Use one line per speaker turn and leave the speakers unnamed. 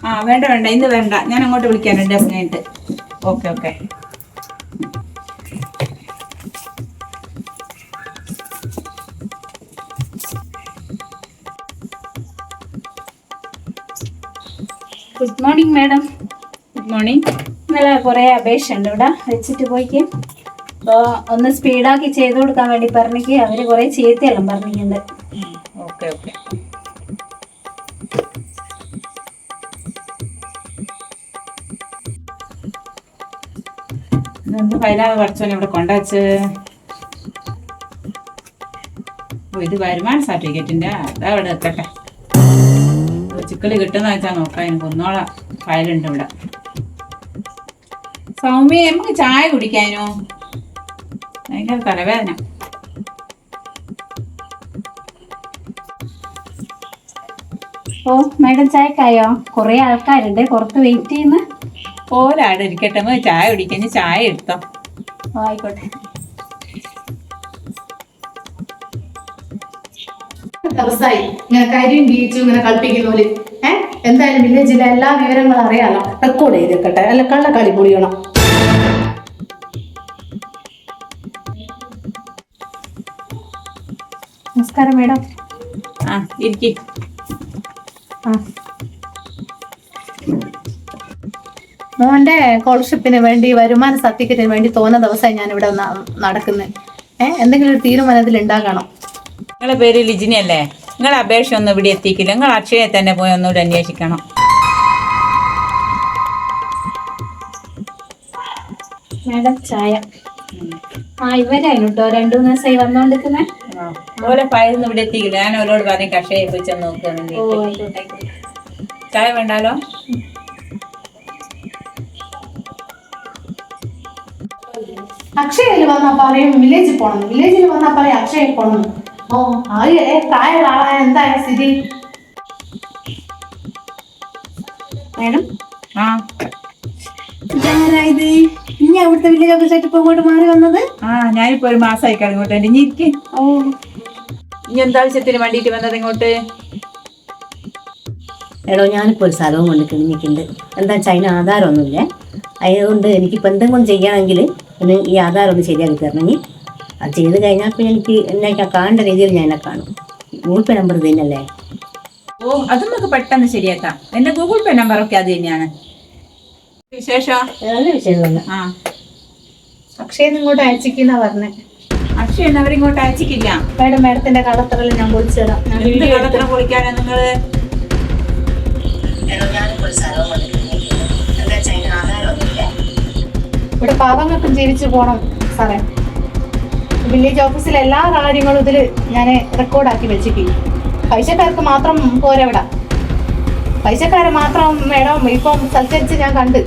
ആ വേണ്ട വേണ്ട, ഇന്ന് വേണ്ട, ഞാൻ അങ്ങോട്ട് വിളിക്കാനുണ്ട് കഴിഞ്ഞിട്ട്. Okay okay.
Good morning madam.
Good morning.
ഇന്നലെ കുറേ അപേക്ഷ ഉണ്ട് ഇവിടെ വെച്ചിട്ട് പോയിക്ക്. അപ്പോൾ ഒന്ന് സ്പീഡാക്കി ചെയ്ത് കൊടുക്കാൻ വേണ്ടി പറഞ്ഞിക്ക്. അവർ കുറേ ചീത്തയെല്ലാം പറഞ്ഞിട്ടുണ്ട്.
Okay okay. ഇതെന്ത് ഫയലാണ് പഠിച്ചോനെ ഇവിടെ കൊണ്ടുവച്ച്? ഓ, ഇത് വരുമാന സർട്ടിഫിക്കറ്റിന്റെ. അതാ ഇവിടെ എത്തട്ടെ. ചിക്കല് കിട്ടുന്ന വെച്ചാൽ നോക്കാം. എനിക്ക് ഒന്നോളം ഫയലുണ്ട് ഇവിടെ. സൗമ്യ, നമുക്ക് ചായ കുടിക്കാനോ? ഭയങ്കര തലവേദന.
ഓ മാഡം, ചായക്കായോ? കുറേ ആൾക്കാരുണ്ട് പുറത്ത് വെയിറ്റ് ചെയ്യുന്ന.
പോലെ അവിടെ ഇരിക്കട്ടെ, നമുക്ക് ചായ കുടിക്കാൻ. ചായ എടുത്തോ.
ആയിക്കോട്ടെ.
ദിവസമായി ഇങ്ങനെ കരിയും ബീച്ചും ഇങ്ങനെ കളിപ്പിക്കുന്നോല്. എന്തായാലും വില്ലേജിലെ എല്ലാ വിവരങ്ങളും അറിയാലോ. റെക്കോർഡ് ചെയ്തേക്കട്ടെ, അല്ല കള്ളക്കളി പൊളിയണം.
നമസ്കാരം മാഡം.
ആ ഇരിക്കി.
മോന്റെ സ്കോളർഷിപ്പിന് വേണ്ടി, വരുമാന സർട്ടിഫിക്കറ്റിന് വേണ്ടി തോന്നുന്ന ദിവസമായി ഞാൻ ഇവിടെ നടക്കുന്നത്. എന്തെങ്കിലും ഒരു തീരുമാനത്തിൽ ഉണ്ടാക്കണം.
നിങ്ങളെ പേര് ലിജിനി അല്ലേ? നിങ്ങൾ അപേക്ഷ ഒന്നും ഇവിടെ എത്തിക്കില്ല. നിങ്ങൾ അക്ഷയെ തന്നെ പോയി ഒന്നുകൂടെ അന്വേഷിക്കണം.
മാഡം ചായ. ഇവരായിരുന്നു കേട്ടോ 2 ദിവസമായി വന്നോണ്ടിരിക്കുന്നേ.
ഓലെ ഫയലൊന്നും ഇവിടെ എത്തിക്കില്ല. ഞാൻ ഓരോട് പറഞ്ഞ് അക്ഷയെ പോയി ചെന്ന് നോക്കുകയാണെങ്കിൽ. ചായ വേണ്ടാലോ?
അക്ഷയയിൽ വന്നാ പറയും വില്ലേജിൽ പോണം, വില്ലേജിൽ വന്നാ പറയും അക്ഷയയിൽ പോണം. ഓ ആകെ പ്രായമുള്ള ആളായ എന്തായ സ്ഥിതി?
മാഡം
ആ
ഇതാരായത്? ഇനി അവിടുത്തെ വില്ലേജ് ഓഫീസായിട്ട് ഇപ്പൊ ഇങ്ങോട്ട് മാറി വന്നത്?
ഞാനിപ്പോ ഒരു മാസമായി ഇങ്ങോട്ട്. ഇനി ഇരിക്കെ.
ഓ,
ഇനി എന്താവശ്യത്തിന് വേണ്ടിയിട്ട് വന്നത് ഇങ്ങോട്ട്?
എടോ, ഞാനിപ്പോൾ ഒരു സ്ഥലവും കൊണ്ട് കിണിഞ്ഞിട്ടുണ്ട്. എന്താ വെച്ചാൽ അതിന് ആധാരമൊന്നുമില്ലേ. അതുകൊണ്ട് എനിക്കിപ്പോൾ എന്തെങ്കിലും ചെയ്യണമെങ്കിൽ പിന്നെ ഈ ആധാരം ഒന്ന് ശരിയാക്കി തരണമെങ്കിൽ അത് ചെയ്ത് കഴിഞ്ഞാൽ പിന്നെ എനിക്ക് എന്നെ കാണേണ്ട രീതിയിൽ ഞാൻ എന്നെ കാണും. ഗൂഗിൾ പേ നമ്പർ തന്നെയല്ലേ?
ഓ, അത് നമുക്ക് പെട്ടെന്ന് ശരിയാക്കാം. എന്റെ ഗൂഗിൾ പേ നമ്പറൊക്കെ അത് തന്നെയാണ്. വിശേഷം?
നല്ല വിഷയമല്ല.
അക്ഷയിൽ ഇങ്ങോട്ട് അയച്ചിക്കുന്ന പറഞ്ഞേ.
അക്ഷയ അവരിങ്ങോട്ട് അയച്ചിട്ടില്ല.
മാഡത്തിന്റെ കളത്തറെല്ലാം ഞാൻ പൊളിച്ചു തരാം.
കളത്ര പൊളിക്കാനാ നിങ്ങള്?
ഇവിടെ പാവങ്ങൾക്കും ജീവിച്ചു പോണം സാറേ. വില്ലേജ് ഓഫീസിലെ എല്ലാ കാര്യങ്ങളും ഇതിൽ ഞാൻ റെക്കോർഡാക്കി വെച്ചിട്ടില്ല. പൈസക്കാർക്ക് മാത്രം പോരാ ഇവിടെ. പൈസക്കാരെ മാത്രം മേഡം ഇപ്പം സൽക്കരിച്ച് ഞാൻ കണ്ട്.